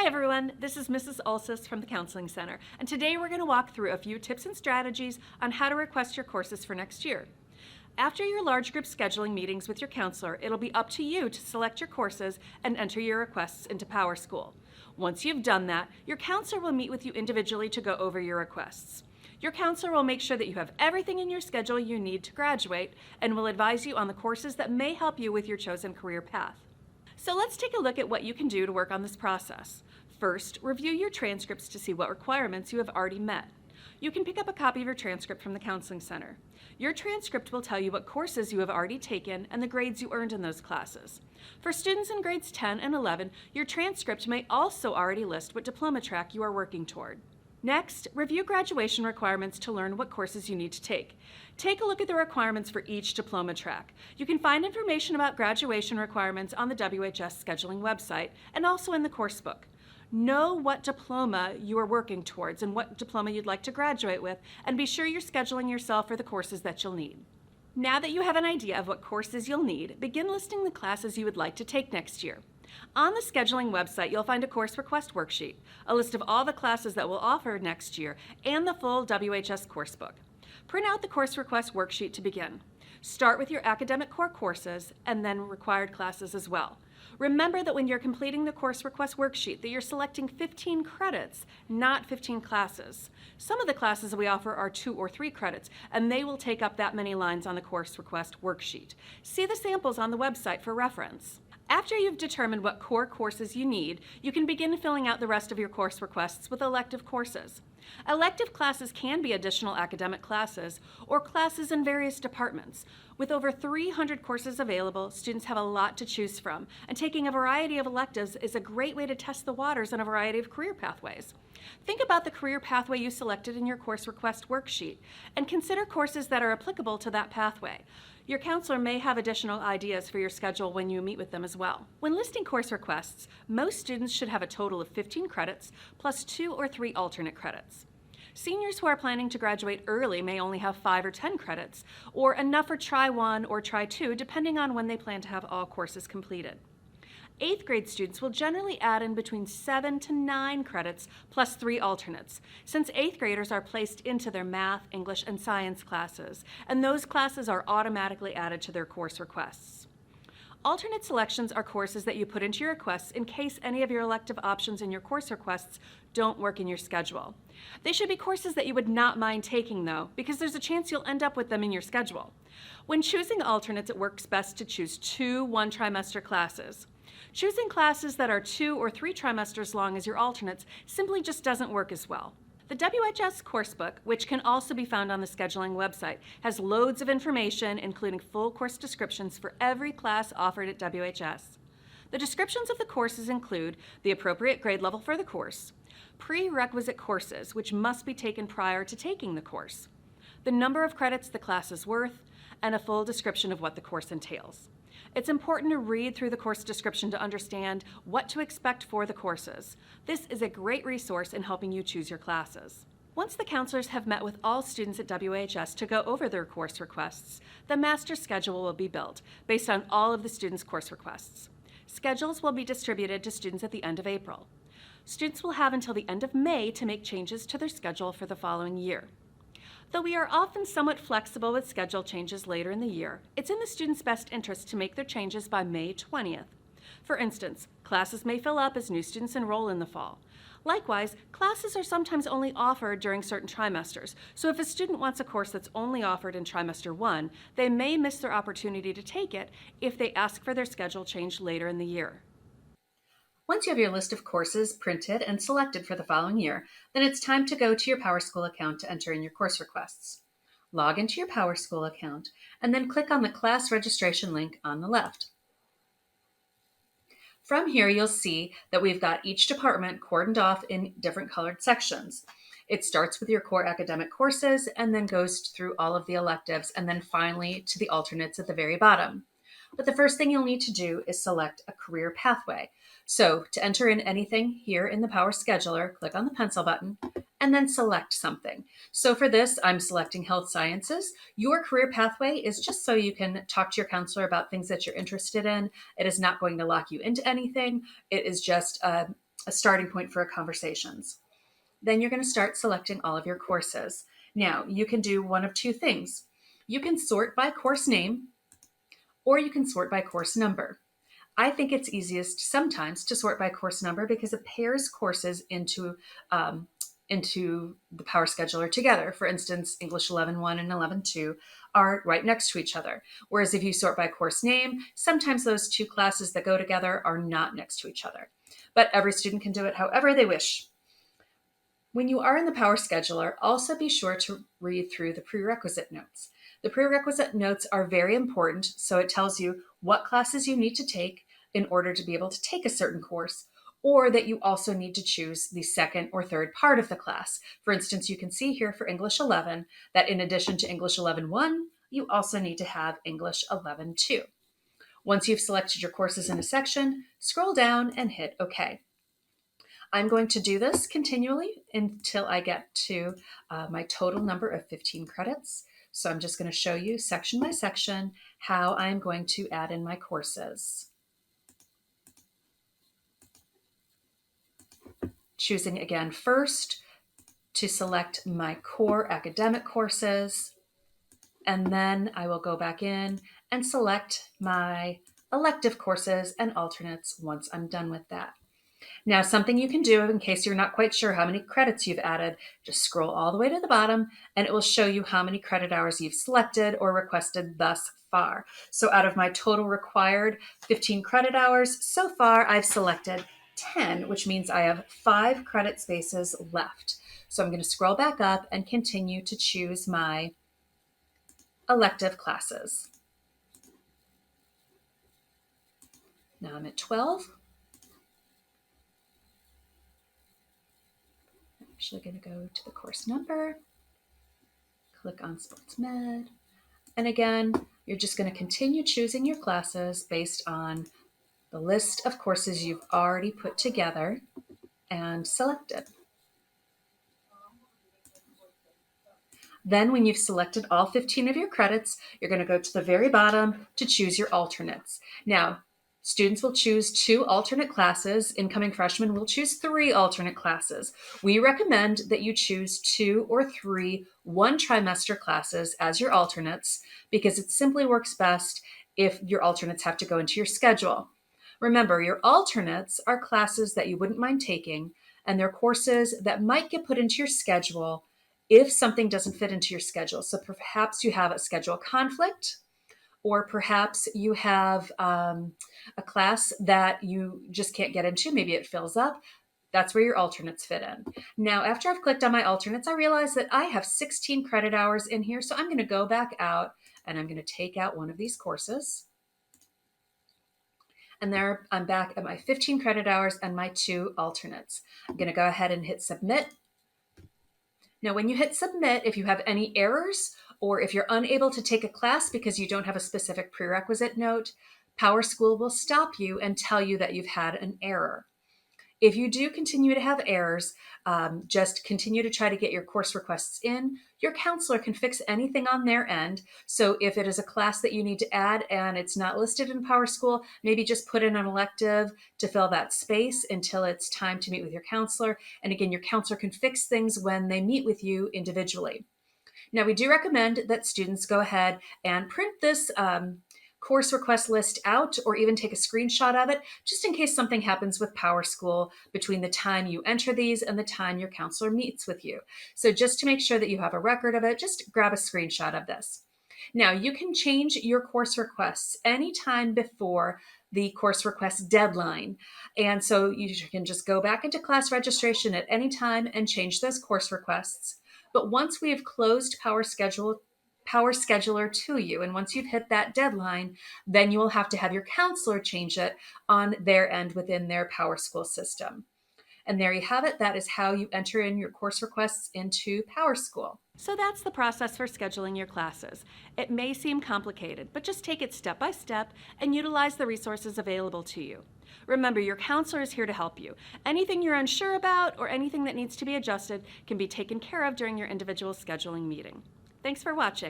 everyone, this is Mrs. Ulsis from the Counseling Center, and today we're going to walk through a few tips and strategies on how to request your courses for next year. After your large group scheduling meetings with your counselor, it'll be up to you to select your courses and enter your requests into PowerSchool. Once you've done that, your counselor will meet with you individually to go over your requests. Your counselor will make sure that you have everything in your schedule you need to graduate and will advise you on the courses that may help you with your chosen career path. So let's take a look at what you can do to work on this process. First, review your transcripts to see what requirements you have already met. You can pick up a copy of your transcript from the Counseling Center. Your transcript will tell you what courses you have already taken and the grades you earned in those classes. For students in grades 10 and 11, your transcript may also already list what diploma track you are working toward. Next, review graduation requirements to learn what courses you need to take. Take a look at the requirements for each diploma track. You can find information about graduation requirements on the WHS scheduling website and also in the course book. Know what diploma you are working towards and what diploma you'd like to graduate with, and be sure you're scheduling yourself for the courses that you'll need. Now that you have an idea of what courses you'll need, begin listing the classes you would like to take next year. On the scheduling website, you'll find a course request worksheet, a list of all the classes that we'll offer next year, and the full WHS course book. Print out the course request worksheet to begin. Start with your academic core courses and then required classes as well. Remember that when you're completing the course request worksheet that you're selecting 15 credits, not 15 classes. Some of the classes we offer are 2 or 3 credits, and they will take up that many lines on the course request worksheet. See the samples on the website for reference. After you've determined what core courses you need, you can begin filling out the rest of your course requests with elective courses. Elective classes can be additional academic classes or classes in various departments. With over 300 courses available, students have a lot to choose from, and taking a variety of electives is a great way to test the waters on a variety of career pathways. Think about the career pathway you selected in your course request worksheet and consider courses that are applicable to that pathway. Your counselor may have additional ideas for your schedule when you meet with them as well. When listing course requests, most students should have a total of 15 credits plus 2 or 3 alternate credits. Seniors who are planning to graduate early may only have 5 or 10 credits, or enough for Try 1 or Try 2, depending on when they plan to have all courses completed. 8th grade students will generally add in between 7 to 9 credits plus 3 alternates, since 8th graders are placed into their math, English, and science classes, and those classes are automatically added to their course requests. Alternate selections are courses that you put into your requests in case any of your elective options in your course requests don't work in your schedule. They should be courses that you would not mind taking, though, because there's a chance you'll end up with them in your schedule. When choosing alternates, it works best to choose 2 one-trimester classes. Choosing classes that are 2 or 3 trimesters long as your alternates simply just doesn't work as well. The WHS coursebook, which can also be found on the scheduling website, has loads of information, including full course descriptions for every class offered at WHS. The descriptions of the courses include the appropriate grade level for the course, prerequisite courses, which must be taken prior to taking the course, the number of credits the class is worth, and a full description of what the course entails. It's important to read through the course description to understand what to expect for the courses. This is a great resource in helping you choose your classes. Once the counselors have met with all students at WHS to go over their course requests, the master schedule will be built based on all of the students' course requests. Schedules will be distributed to students at the end of April. Students will have until the end of May to make changes to their schedule for the following year. Though we are often somewhat flexible with schedule changes later in the year, it's in the students' best interest to make their changes by May 20th. For instance, classes may fill up as new students enroll in the fall. Likewise, classes are sometimes only offered during certain trimesters, so if a student wants a course that's only offered in trimester 1, they may miss their opportunity to take it if they ask for their schedule changed later in the year. Once you have your list of courses printed and selected for the following year, then it's time to go to your PowerSchool account to enter in your course requests. Log into your PowerSchool account and then click on the class registration link on the left. From here, you'll see that we've got each department cordoned off in different colored sections. It starts with your core academic courses and then goes through all of the electives and then finally to the alternates at the very bottom. But the first thing you'll need to do is select a career pathway. So to enter in anything here in the Power Scheduler, click on the pencil button and then select something. So for this, I'm selecting health sciences. Your career pathway is just so you can talk to your counselor about things that you're interested in. It is not going to lock you into anything. It is just a starting point for conversations. Then you're going to start selecting all of your courses. Now, you can do one of two things. You can sort by course name, or you can sort by course number. I think it's easiest sometimes to sort by course number because it pairs courses into the Power Scheduler together. For instance, English 11.1 and 11.2 are right next to each other. Whereas if you sort by course name, sometimes those two classes that go together are not next to each other. But every student can do it however they wish. When you are in the Power Scheduler, also be sure to read through the prerequisite notes. The prerequisite notes are very important, so it tells you what classes you need to take in order to be able to take a certain course, or that you also need to choose the second or third part of the class. For instance, you can see here for English 11 that in addition to English 11.1, you also need to have English 11.2. Once you've selected your courses in a section, scroll down and hit OK. I'm going to do this continually until I get to my total number of 15 credits. So I'm just going to show you section by section how I'm going to add in my courses. Choosing again first to select my core academic courses, and then I will go back in and select my elective courses and alternates once I'm done with that. Now, something you can do in case you're not quite sure how many credits you've added, just scroll all the way to the bottom and it will show you how many credit hours you've selected or requested thus far. So out of my total required 15 credit hours, so far I've selected 10, which means I have 5 credit spaces left. So I'm going to scroll back up and continue to choose my elective classes. Now I'm at 12. I'm actually going to go to the course number, click on Sports Med, and again, you're just going to continue choosing your classes based on the list of courses you've already put together and selected. Then when you've selected all 15 of your credits, you're going to go to the very bottom to choose your alternates. Now, students will choose 2 alternate classes. Incoming freshmen will choose 3 alternate classes. We recommend that you choose 2 or 3 one-trimester classes as your alternates because it simply works best if your alternates have to go into your schedule. Remember, your alternates are classes that you wouldn't mind taking, and they're courses that might get put into your schedule if something doesn't fit into your schedule. So perhaps you have a schedule conflict, or perhaps you have a class that you just can't get into. Maybe it fills up. That's where your alternates fit in. Now, after I've clicked on my alternates, I realize that I have 16 credit hours in here. So I'm going to go back out and I'm going to take out one of these courses. And there I'm back at my 15 credit hours and my 2 alternates. I'm going to go ahead and hit submit. Now, when you hit submit, if you have any errors or if you're unable to take a class because you don't have a specific prerequisite note, PowerSchool will stop you and tell you that you've had an error. If you do continue to have errors, just continue to try to get your course requests in. Your counselor can fix anything on their end. So if it is a class that you need to add and it's not listed in PowerSchool, maybe just put in an elective to fill that space until it's time to meet with your counselor. And again, your counselor can fix things when they meet with you individually. Now, we do recommend that students go ahead and print this course request list out or even take a screenshot of it just in case something happens with PowerSchool between the time you enter these and the time your counselor meets with you. So just to make sure that you have a record of it, just grab a screenshot of this. Now, you can change your course requests anytime before the course request deadline. And so you can just go back into class registration at any time and change those course requests. But once we have closed PowerScheduler to you, and once you've hit that deadline, then you will have to have your counselor change it on their end within their PowerSchool system. And there you have it. That is how you enter in your course requests into PowerSchool. So that's the process for scheduling your classes. It may seem complicated, but just take it step by step and utilize the resources available to you. Remember, your counselor is here to help you. Anything you're unsure about or anything that needs to be adjusted can be taken care of during your individual scheduling meeting. Thanks for watching.